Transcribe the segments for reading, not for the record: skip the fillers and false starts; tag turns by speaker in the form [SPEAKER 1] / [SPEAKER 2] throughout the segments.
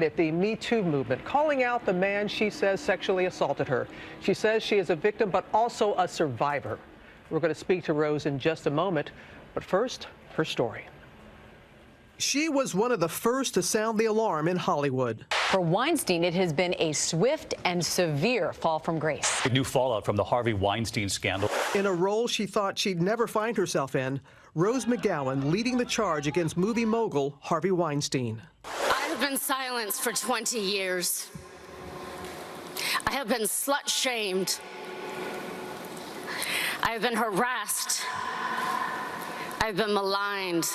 [SPEAKER 1] At the Me Too movement, calling out the man she says sexually assaulted her. She says she is a victim, but also a survivor. We're going to speak to Rose in just a moment, but first, her story. She was one of the first to sound the alarm in Hollywood.
[SPEAKER 2] For Weinstein, it has been a swift and severe fall from grace.
[SPEAKER 3] New fallout from the Harvey Weinstein scandal.
[SPEAKER 1] In a role she thought she'd never find herself in, Rose McGowan leading the charge against movie mogul Harvey Weinstein.
[SPEAKER 4] I have been silenced for 20 years. I have been slut-shamed. I have been harassed. I've been maligned.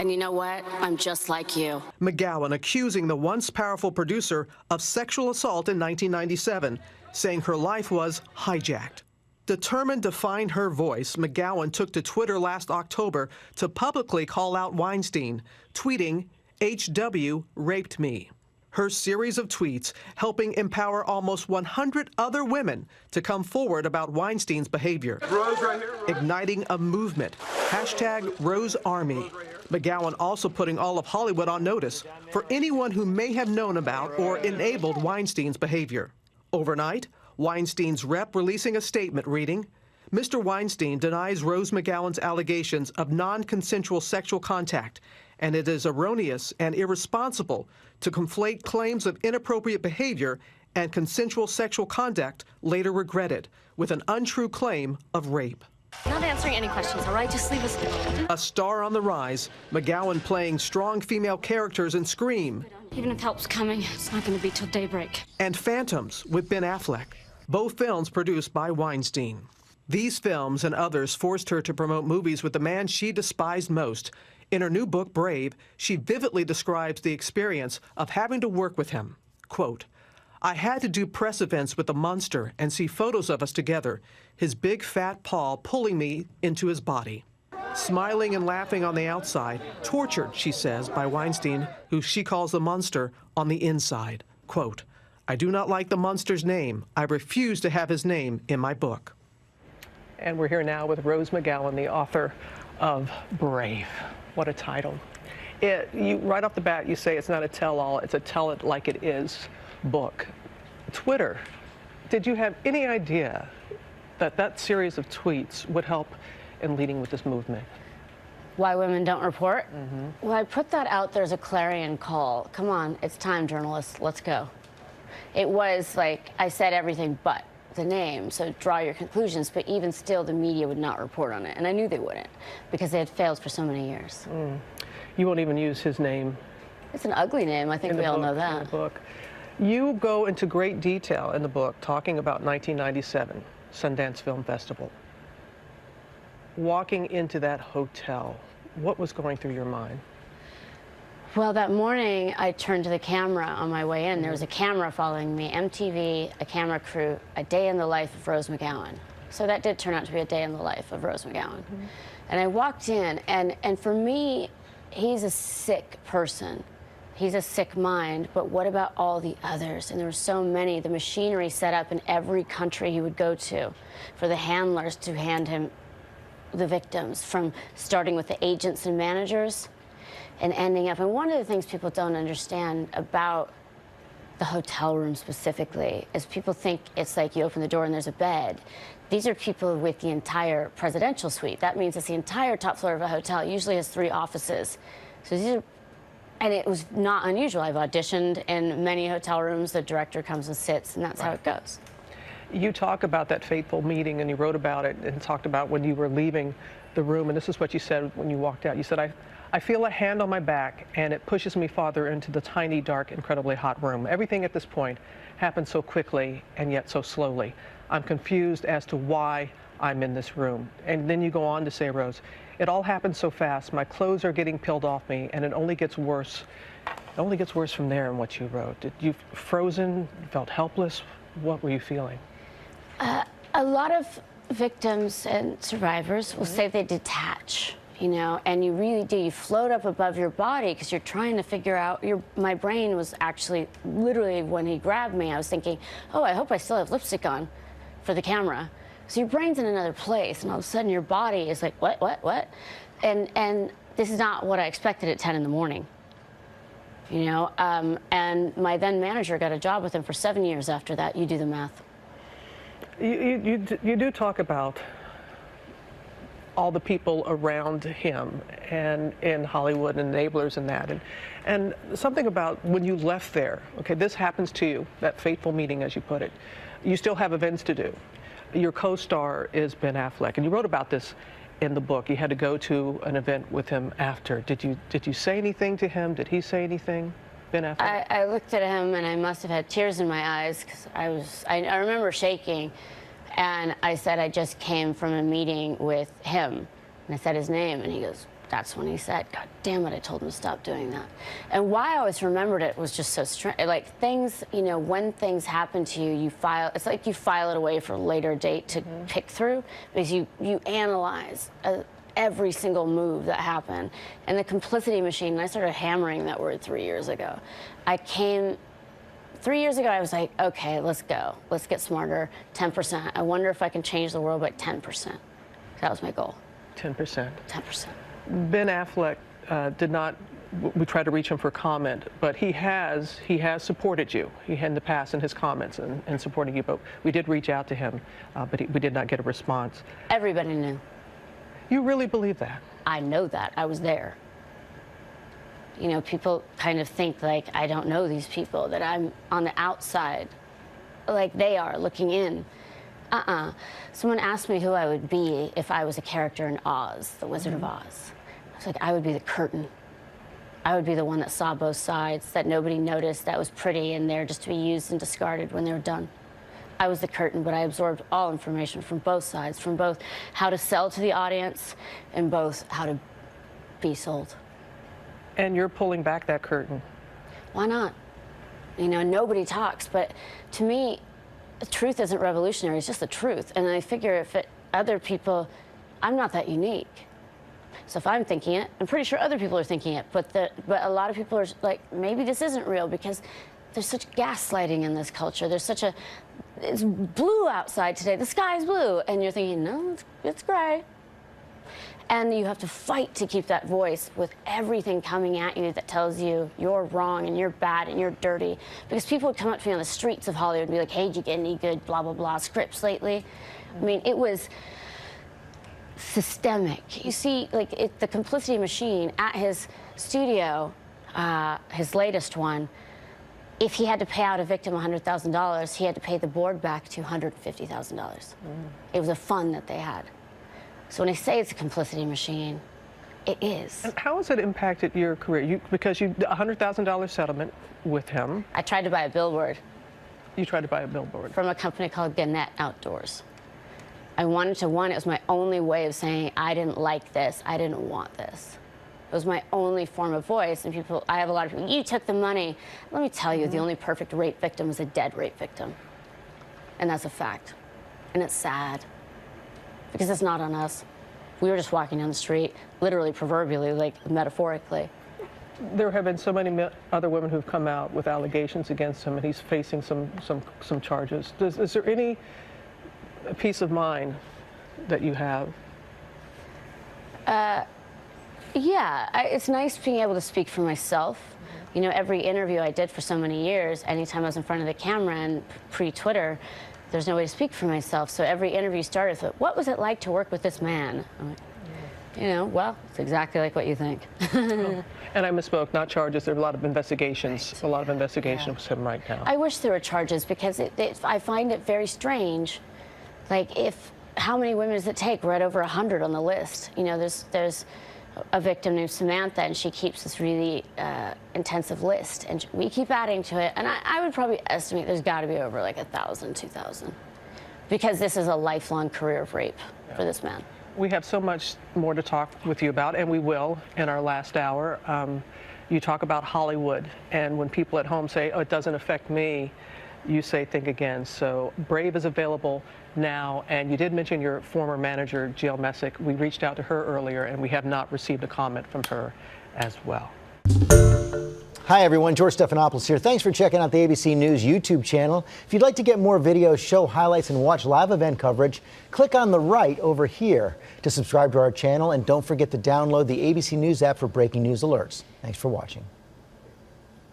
[SPEAKER 4] And you know what? I'm just like you.
[SPEAKER 1] McGowan accusing the once powerful producer of sexual assault in 1997, saying her life was hijacked. Determined to find her voice, McGowan took to Twitter last October to publicly call out Weinstein, tweeting, "HW raped me." Her series of tweets helping empower almost 100 other women to come forward about Weinstein's behavior.
[SPEAKER 5] Rose right here, Rose.
[SPEAKER 1] Igniting a movement. Hashtag Rose Army. McGowan also putting all of Hollywood on notice for anyone who may have known about or enabled Weinstein's behavior. Overnight, Weinstein's rep releasing a statement reading, "Mr. Weinstein denies Rose McGowan's allegations of non-consensual sexual contact, and it is erroneous and irresponsible to conflate claims of inappropriate behavior and consensual sexual conduct later regretted with an untrue claim of rape."
[SPEAKER 6] Not answering any questions, all right? Just leave us alone.
[SPEAKER 1] A star on the rise, McGowan playing strong female characters in Scream.
[SPEAKER 6] Even if help's coming, it's not going to be till daybreak.
[SPEAKER 1] And Phantoms with Ben Affleck, both films produced by Weinstein. These films and others forced her to promote movies with the man she despised most. In her new book, Brave, she vividly describes the experience of having to work with him. Quote, "I had to do press events with the monster and see photos of us together, his big fat paw pulling me into his body." Smiling and laughing on the outside, tortured, she says, by Weinstein, who she calls the monster, on the inside. Quote, "I do not like the monster's name. I refuse to have his name in my book." And we're here now with Rose McGowan, the author of Brave. What a title. Right off the bat, you say it's not a tell-all, it's a tell it like it is book. Twitter, did you have any idea that that series of tweets would help in leading with this movement?
[SPEAKER 4] Why women don't report? Well, I put that out there as a clarion call. Come on, it's time, journalists, let's go. It was like I said everything but the name, so draw your conclusions, but even still the media would not report on it, and I knew they wouldn't because they had failed for so many years.
[SPEAKER 1] You won't even use his name.
[SPEAKER 4] It's an ugly name, I think we all know that.
[SPEAKER 1] In the book. You go into great detail in the book talking about 1997, Sundance Film Festival. Walking into that hotel, what was going through your mind?
[SPEAKER 4] Well, that morning I turned to the camera on my way in. There was a camera following me, MTV, a camera crew, a day in the life of Rose McGowan. So that did turn out to be a day in the life of Rose McGowan. And I walked in, and for me, he's a sick person. He's a sick mind, but what about all the others? And there were so many. The machinery set up in every country he would go to for the handlers to hand him the victims, from starting with the agents and managers and ending up. And one of the things people don't understand about the hotel room specifically is people think it's like you open the door and there's a bed. These are people with the entire presidential suite. That means it's the entire top floor of a hotel. It usually has 3 offices. So these are, and it was not unusual. I've auditioned in many hotel rooms. The director comes and sits, and that's how it goes.
[SPEAKER 1] You talk about that fateful meeting, and you wrote about it and talked about when you were leaving the room, and this is what you said when you walked out. You said, I feel a hand on my back, and it pushes me farther into the tiny, dark, incredibly hot room. Everything at this point happened so quickly and yet so slowly. I'm confused as to why I'm in this room. And then you go on to say, Rose, it all happened so fast. My clothes are getting peeled off me, and it only gets worse. It only gets worse from there in what you wrote. Did you frozen, felt helpless? What were you feeling?
[SPEAKER 4] A lot of victims and survivors will say they detach, you know, and you really do. You float up above your body because you're trying to figure out. My brain was actually, literally, when he grabbed me, I was thinking, oh, I hope I still have lipstick on for the camera. So your brain's in another place, and all of a sudden your body is like, what? And this is not what I expected at 10 in the morning. you know, and my then manager got a job with him for 7 years after that. You do the math.
[SPEAKER 1] You do talk about all the people around him and in Hollywood and enablers and that. And something about when you left there, okay, this happens to you, that fateful meeting as you put it. You still have events to do. Your co-star is Ben Affleck, and you wrote about this in the book. You had to go to an event with him after. Did you say anything to him? Did he say anything, Ben Affleck?
[SPEAKER 4] I looked at him and I must have had tears in my eyes because I remember shaking. And I said, I just came from a meeting with him. And I said his name, and he goes, that's when he said, God damn it, I told him to stop doing that. And why I always remembered it was just so strange. Like things, you know, when things happen to you, you file, it's like you file it away for a later date to pick through, because you analyze every single move that happened. And the complicity machine, and I started hammering that word 3 years ago. 3 years ago, I was like, okay, let's go. Let's get smarter. 10%. I wonder if I can change the world by 10%. That was my goal.
[SPEAKER 1] 10%.
[SPEAKER 4] 10%.
[SPEAKER 1] Ben Affleck did not, we tried to reach him for comment, but he has supported you. He had in the past in his comments and supporting you, but we did reach out to him, but we did not get a response.
[SPEAKER 4] Everybody knew.
[SPEAKER 1] You really believe that?
[SPEAKER 4] I know that. I was there. You know, people kind of think like I don't know these people, that I'm on the outside, like they are looking in. Someone asked me who I would be if I was a character in Oz, the Wizard of Oz. I was like, I would be the curtain. I would be the one that saw both sides, that nobody noticed, that was pretty and there just to be used and discarded when they were done. I was the curtain, but I absorbed all information from both sides, from both how to sell to the audience and both how to be sold.
[SPEAKER 1] And you're pulling back that curtain.
[SPEAKER 4] Why not? You know, nobody talks, but to me, the truth isn't revolutionary, it's just the truth. And I figure if other people, I'm not that unique. So if I'm thinking it, I'm pretty sure other people are thinking it, but a lot of people are like, maybe this isn't real because there's such gaslighting in this culture. There's such it's blue outside today, the sky's blue, and you're thinking, no, it's gray. And you have to fight to keep that voice with everything coming at you that tells you you're wrong and you're bad and you're dirty. Because people would come up to me on the streets of Hollywood and be like, hey, did you get any good blah, blah, blah scripts lately? I mean, it was systemic. You see, like the complicity machine at his studio, his latest one, if he had to pay out a victim $100,000, he had to pay the board back $250,000. It was a fund that they had. So when I say it's a complicity machine, it is. And
[SPEAKER 1] how has it impacted your career? Because you $100,000 settlement with him.
[SPEAKER 4] I tried to buy a billboard.
[SPEAKER 1] You tried to buy a billboard? From
[SPEAKER 4] a company called Gannett Outdoors. I wanted to, it was my only way of saying I didn't like this, I didn't want this. It was my only form of voice, and I have a lot of people, you took the money. Let me tell you, the only perfect rape victim is a dead rape victim. And that's a fact. And it's sad. Because it's not on us. We were just walking down the street, literally, proverbially, like metaphorically.
[SPEAKER 1] There have been so many other women who've come out with allegations against him, and he's facing some charges. Is there any peace of mind that you have?
[SPEAKER 4] Yeah, it's nice being able to speak for myself. You know, every interview I did for so many years, anytime I was in front of the camera and pre-Twitter, there's no way to speak for myself. So every interview started with, what was it like to work with this man? I'm like, you know, well, it's exactly like what you think.
[SPEAKER 1] And I misspoke, not charges. There are a lot of investigations,
[SPEAKER 4] Right.
[SPEAKER 1] A lot of investigations with him right now.
[SPEAKER 4] I wish there were charges because I find it very strange. Like, how many women does it take? We're at over 100 on the list. You know, there's a victim named Samantha, and she keeps this really intensive list, and we keep adding to it. And I would probably estimate there's got to be over like 1,000, 2,000, because this is a lifelong career of rape for this man.
[SPEAKER 1] We have so much more to talk with you about, and we will in our last hour. You talk about Hollywood, and when people at home say, oh, it doesn't affect me, you say, think again. So Brave is available now, and you did mention your former manager, Jill Messick. We reached out to her earlier, and we have not received a comment from her as well.
[SPEAKER 5] Hi, everyone. George Stephanopoulos here. Thanks for checking out the ABC News YouTube channel. If you'd like to get more videos, show highlights, and watch live event coverage, click on the right over here to subscribe to our channel, and don't forget to download the ABC News app for breaking news alerts. Thanks for watching.